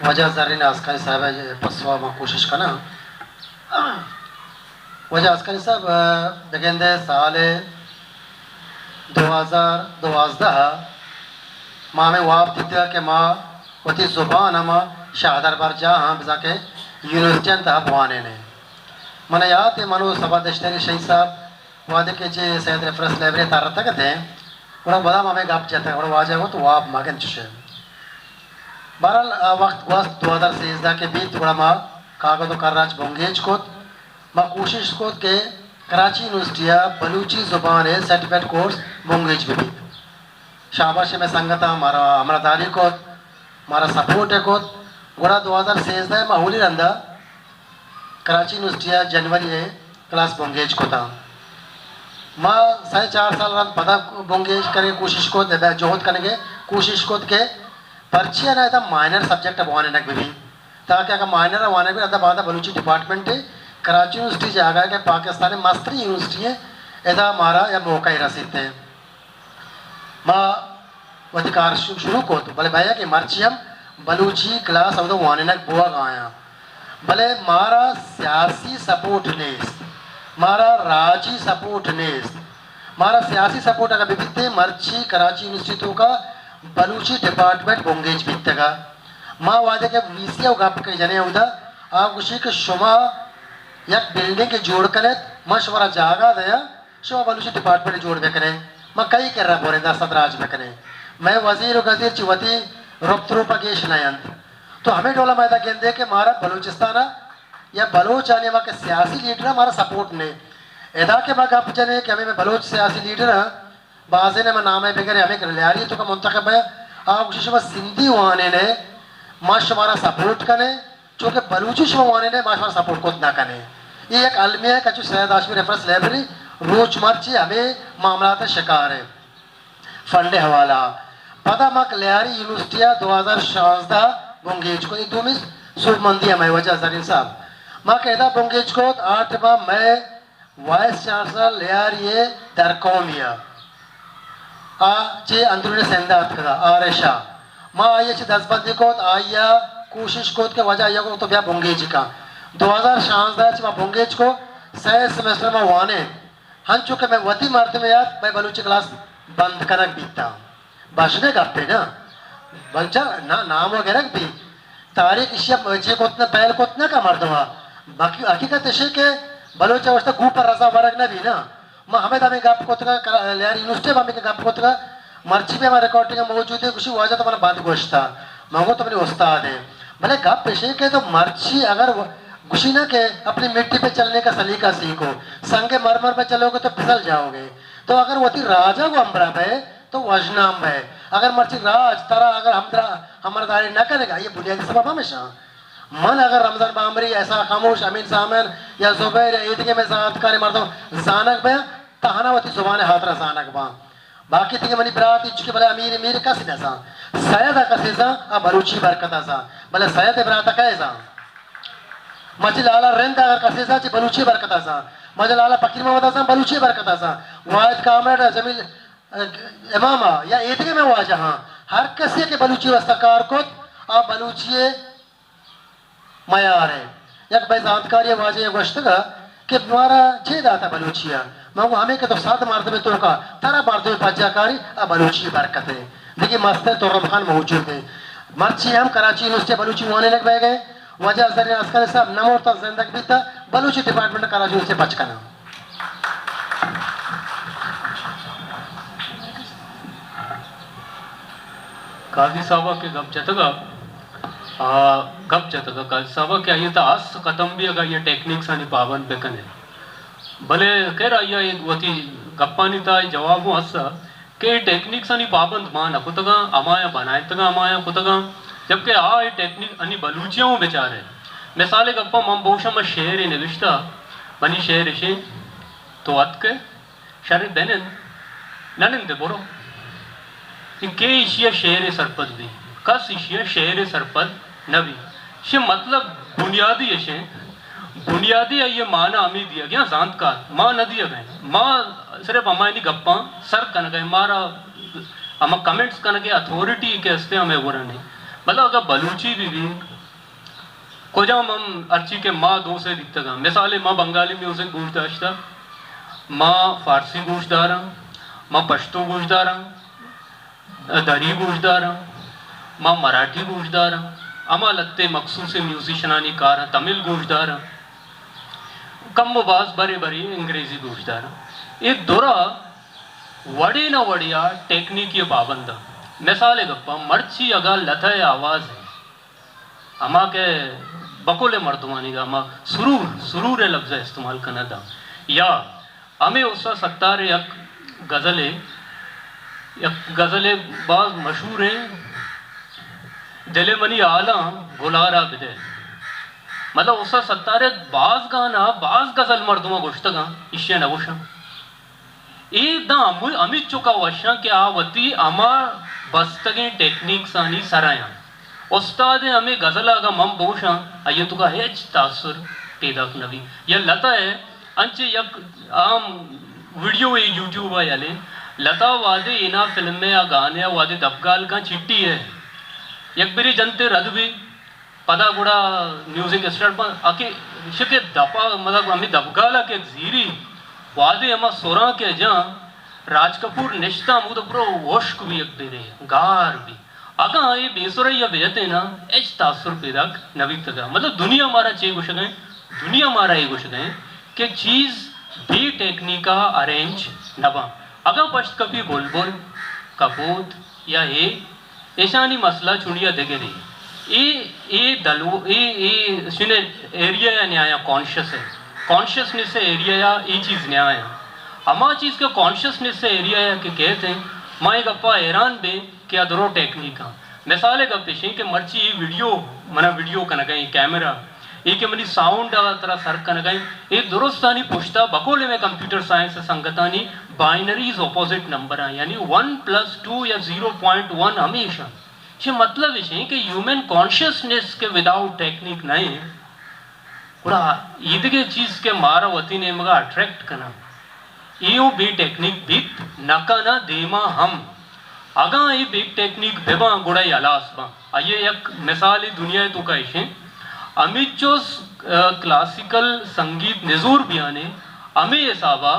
वजह जरीन अस्करी साहब पसवा में कोशिश करना वजह अस्करी साहब दगेंदे साल 2012 माँ में वाप दिया कि माँ वती जुबान हम शाहदर बार जा हाँ बिजा के यूनिवर्सिटी तह बुआने ने मन याद है मनो सभा दश्तरी शहीद साहब वादे के जे सैयद रेफरेंस लाइब्रेरी तार तक थे बड़ा बड़ा मामे गाप जाता है बड़ा वाजा हो तो वाप मागन चुशे बहरहाल वक्त 2013 के बीच थोड़ा माँ कागज़ कराच बोंगेज कोत माँ कोशिश कोत के कराची यूनिवर्सिटी बलूची जुबान है सर्टिफिकेट कोर्स बोंगेज भी शाबाश में संगता हमारा अमरदारी कोत हमारा सपोर्ट है कोत गुड़ा 2013 में होली रंदा कराची यूनिवर्सिटी जनवरी है क्लास बोंगेज को था माँ 4.5 साल रन पता बोंगेज करने कोशिश को जोहद करने कोशिश को के पर्चिया ना था माइनर सब्जेक्ट बुआने नक भी ताकि अगर माइनर बुआने भी अदा बात बलूची डिपार्टमेंट है कराची यूनिवर्सिटी जागा के पाकिस्तान मस्तरी यूनिवर्सिटी है ऐसा हमारा या मौका ही रसीद है माँ अधिकार शुरू को तो भले भैया कि मर्ची हम बलूची क्लास अब तो बुआने नक बुआ गाया भले मारा सियासी सपोर्ट ने मारा राजी सपोर्ट ने मारा सियासी सपोर्ट अगर बिबिते मर्ची कराची यूनिवर्सिटी का बलूची डिपार्टमेंट बोंगेज बितगा माँ वादे के वीसी गाप के जने उदा आप उसी के शुमा या बिल्डिंग के जोड़ करे मशवरा जागा दया शुमा बलूची डिपार्टमेंट जोड़ बेकरे माँ कई कर रहा बोरे दस राज बेकरे मैं वजीर गजीर चिवती रुप्तरूपा गेश नयंत तो हमें डोला मैदा गेंदे के मारा बलूचिस्तान या बलोच आने वाले सियासी लीडर हमारा सपोर्ट ने एदा के बाद आप जने कि हमें बलोच सियासी लीडर बाजे ने नाम है बेगर हमें कर लिया तो का मुंतखब है आप कुछ सिंधी वाने ने माश हमारा सपोर्ट कने जो कि बलूची वाने ने माश हमारा सपोर्ट को ना कने ये एक अलमिया है कचू सैयद हाशमी रेफरेंस लाइब्रेरी रोज मर्ची हमें मामला शिकार है फंडे हवाला पता मक लियारी यूनिवर्सिटी 2016 बोंगेज को दो मिस सुबमंदी है मैं वजह जरीन साहब माँ कहता बोंगेज को 8 मैं वाइस चांसलर लियारी दरकौमिया जे अंदरूनी सेंदात का आरेशा माँ आइए 10 बंदी को आइया कोशिश को के वजह आइया को तो ब्याह बोंगेज का 2016 माँ बोंगेज को 6 सेमेस्टर में वाने हन चुके मैं वती मारते में याद मैं बलूची क्लास बंद करक बीता बचने का पे ना बंचा ना नाम वगैरह भी तारीख इशिया बच्चे को उतना पहल को उतना का मर्दवा बाकी हकीकत इसे के बलोच अवस्था ऊपर रजा वर्ग ना भी ना मैं हमें तभी गप को तक यार यूनिवर्सिटी में के गप को तक मर्ची पे हमारे रिकॉर्डिंग मौजूद है कुछ वजह तो मेरा बंद गोश्त था मंगो तो मेरे उस्ताद है भले गप पेशे के तो मर्ची अगर खुशी ना के अपनी मिट्टी पे चलने का सलीका सीखो संगे मरमर में चलोगे तो फिसल जाओगे तो अगर वो राजा को अम्बरा है तो वजनाम है अगर मर्ची राज तारा अगर हमरदारी न करेगा ये बुनियादी सबब हमेशा मन अगर रमजान बामरी ऐसा खामोश अमीन सामन या जुबैर या ईदगे में ज़ातकारी मर्दों जानक बे तहनावती जुबान हाथरा जानक बा बाकी थी मनी बरात इचके भले अमीर अमीर कसी नसा सैयद कसीजा आ बलूची बरकता सा भले सैयद बरात कैसा मची लाला रेंद अगर कसीजा ची बलूची बरकता सा मजी लाला फकीर मोहम्मद सा बलूची बरकता सा वाहिद कामरेड जमील इमामा या ईदगे में हुआ जहाँ हर कसी के बलूची वस्तकार को आ बलूची मयार है एक भाई जानकारी वाजे गोश्तगा कि हमारा छे दाता बलूचिया मैं हमें के तो सात मारते में तो का तारा मारते में पज्जाकारी आ बलूची बरकत है देखिए मस्ते तो रमखान मौजूद है मर्ची हम कराची यूनिवर्सिटी बलूची होने लग गए वजह जरिए अस्कर साहब नमो तक जिंदगी भी था बलूची डिपार्टमेंट कराची से बचकना काजी साहब के गप जतगा काजी साहब क्या ये तो आज खत्म भी अगर ये टेक्निक्स आणि पावन पे कने भले कह रहा ये वती गप्पानी था जवाब हसा के टेक्निक्स आणि पाबंद मान कुतगा अमाया बनाए तगा अमाया कुतगा जबकि आ ये टेक्निक अनि बलूचियों बेचारे मिसाले गप्पा मम बहुशा में शेर निविष्टा बनी शेर इशे तो अतके शरीर देने ननंदे बोरो इनके इशिया शेर सरपद भी कस इशिया शेर सरपद नबी शे मतलब बुनियादी इशे बुनियादी ये माना अमी दिया गया जानत का माँ न दिया गए माँ सिर्फ हमारी गप्पा सर कन गए मारा हम कमेंट्स कन गए अथॉरिटी के हस्ते हमें वो नहीं मतलब अगर बलूची भी कोजाम हम अर्ची के माँ दो से दिखता गा मिसाले माँ बंगाली म्यूजिक गूंज दाश्ता माँ फारसी गूंज दारा माँ पश्तो गूंज दारा दरी गूंज दारा माँ मराठी गूंज दारा अमा लत्ते मखसूस म्यूजिशनानी कार तमिल गूंज दारा कम बास बरे बरी अंग्रेजी गूंज दारा एक दोरा वड़ी न वड़िया टेक्निक ये पाबंद मिसाले गप्पा मर्ची अगा लथय आवाज है अमा के बकोले मर्दमानी का अमा सुरूर सुरूर लफ्ज़ इस्तेमाल करना था या हमें उसका सत्तार यक गज़ले बाज मशहूर हैं दिले मनी आला गुलारा बिदे मतलब उसका सत्तार बाज गाना बाज गज़ल मर्दमा गोश्तगा इश्य नगोशा एक दा अमित चुका वशा के आवती अमा बस्तगे टेक्निक्स आनी सराया उस्ताद हमें गज़ला का मम बोशा अये तुका हेच तासुर पैदा नवी या लता है अंचे यक आम वीडियो है यूट्यूब है याले लता वादे इना फिल्म में या गाने वादे दबगाल का चिट्टी है यक बेरी जनते रद भी पदा गुड़ा म्यूजिक स्टार्ट पर आके शिके दपा मतलब हमें दबगाला के जीरी वादे हमा सोरा के जहाँ राज कपूर निश्ता मुझ तो पूरा वोश्क भी एक बेरे गार भी अगा ये बेसुरा या बेहते ना एच तासुर पैदा नवी तगा मतलब दुनिया हमारा चे कुछ गए दुनिया हमारा ये कुछ गए कि चीज भी टेक्निका अरेंज नवा अगर पश्त कभी बोल कपूत या ऐशानी मसला चुनिया देगे नहीं ये दलो ये सुने एरिया या न्याय कॉन्शियस है कॉन्शियसनेस से एरिया या ये चीज न्याय है अमा चीज के कॉन्शियसनेस से एरिया या के कहते हैं माँ गप्पा हैरान बे क्या दरो टेक्निक मिसाले गप्पे के मर्ची वीडियो मना वीडियो कन गई कैमरा एक मनी साउंड तरह सर कन गई एक दुरुस्तानी पुछता बकोले में कंप्यूटर साइंस संगतानी बाइनरीज ऑपोजिट नंबर है यानी 1+2 या 0.1 हमेशा ये मतलब है कि ह्यूमन कॉन्शियसनेस के विदाउट टेक्निक नहीं पूरा ईद के चीज के मारा वती ने मगा अट्रैक्ट करना यो भी टेक्निक भी नका देमा हम अगा ये बिग टेक्निक बेबा गुड़ाई अलास बा आइए एक मिसाल दुनिया तो का इशे अमित जो क्लासिकल संगीत निजूर बियाने अमे हिसाबा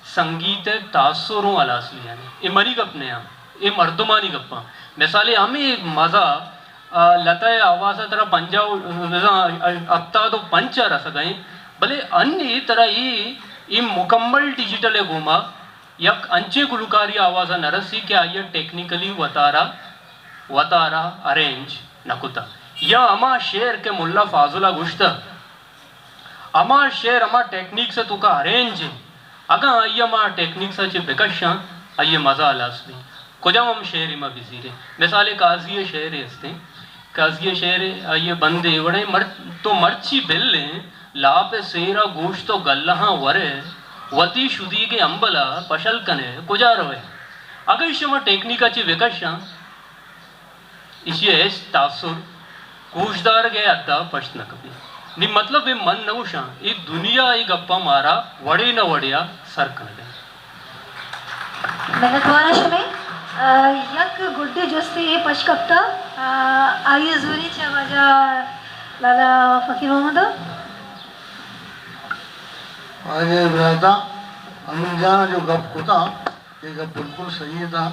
संगीत तासुरों अलास लियाने ये मरी गपने हम ये मर्दमानी गप्पा मिसाले हमें मजा लता आवाज तरह पंजाब अबता तो पंचा रस गए भले अन्य तरह ये मुकम्मल डिजिटल है घूमा यक अंचे गुलकारी आवाज नरसी क्या ये टेक्निकली वतारा अरेंज नकुता या अमा शेर के मुल्ला फाजुला गुश्त अमा शेर अमा टेक्निक से तुका अरेंज अगा आइए अमा टेक्निक से बेकशा आइए मजा अलास भी कुजाम हम शेर इमा बिजीरे मिसाले काजिए शेर हस्ते काजिए शेर आइए बंदे वड़े तो मर्ची बिल्ले लापे सेरा गोश्त तो गल्लहा वरे वती शुदी के अंबला पशल कने कुजार हुए अगर इसे टेक्निका ची विकशा इसे तासुर कोशदार गए अद्दा पश्त न कभी नि मतलब ये मन नवशा ये दुनिया ये गप्पा मारा वड़े न वड़िया सर कर गए मैंने तुम्हारा शुमे यक गुड्डे जस्ते ये पशकप्ता आइए ज़ूरी चवाजा लाला फकीर मोहम्मद आगे रहता अमीर जाना जो गप होता ये गप बिल्कुल सही था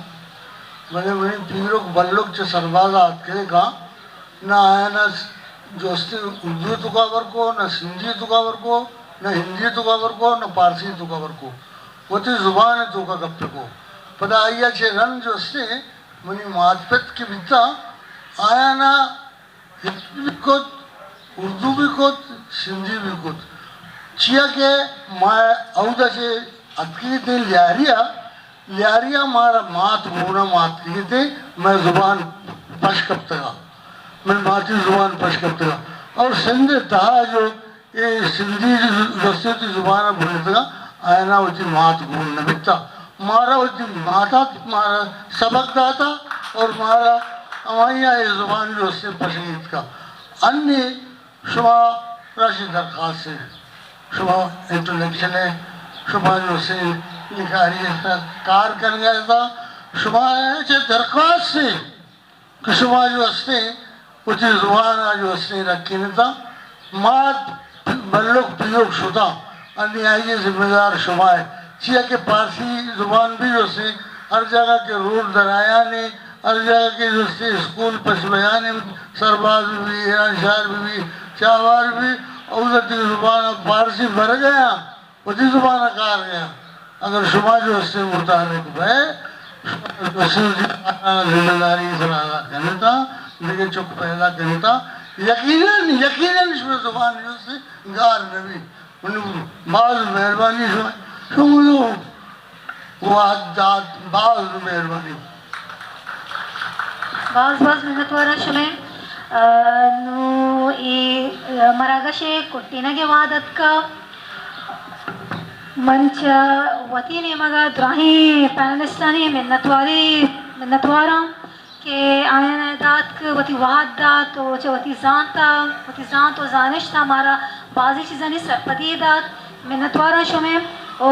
मैंने वही पीरों बल्लों के सरबाज आते का ना आया ना जोस्ती उर्दू तुकावर को ना सिंधी तुकावर को ना हिंदी तुकावर को ना पारसी तुकावर को वो तो जुबान है तुका गप्पे को पता आया छे रन जोस्ते मनी मातपत की बिता आया ना हिंदी भी को उर्दू भी को सिंधी भी को चिया के माँ औदा से अतकी थे लियारिया मारा मात मोना मात की थे मैं जुबान पश कब तक मैं माती जुबान पश कब तक और सिंध था जो ये सिंधी दोस्तों की जुबान भूल तक आया ना उसी मात घूम न बिकता मारा उसी माता मारा सबक दाता और मारा हमारी ये जुबान जो उससे पसंद का अन्य शुभा राशि दरखास्त से शुभा इंट्रोडक्शन है शुभा जो से लिखा रही है कार कर गया था शुभा से दरखास्त से कि शुभा जो हंसते उची जुबान आज उसने रखी नहीं था मात बल्लुक प्रयोग शुदा अन्य आई जिम्मेदार शुमाए चिया के पारसी जुबान भी उसने हर जगह के रोड दराया ने हर जगह के उससे स्कूल पशबया ने सरबाज भी ईरान शहर भी चावार भी और उधर जुबान पारसी भर गया उसी जुबान कार गया अगर शुमा जो उससे मुताबिक है जिम्मेदारी सलाह करने था लेकिन चुप पैदा करने था यकीनन यकीनन इसमें जुबान जो से गार नबी उन बाज मेहरबानी शुमलो वादात बाज मेहरबानी बाज मेहनतवारा शुमे नु ई मरागशे कुट्टीनगे वादत का मंच वती ने मगा द्राही पैनलिस्टानी मिन्नतवारा के आयन दात के वती वाद दात तो वती जान तो जानिश था हमारा बाजी चीज़ानी सरपती दात मिन्नतवारा शुमे ओ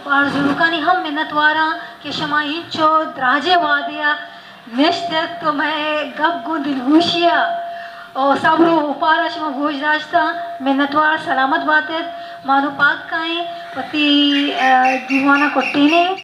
आरजुलुकानी हम मिन्नतवारा के शमा इंचो द्राजे वादिया निश्चित तो मैं गप गुंदिल हुशिया और सबरो उपारा शमा गोश दाश्ता मिन्नतवार सलामत बातें मानो पाक काई पति दीवाना कोट्टी ने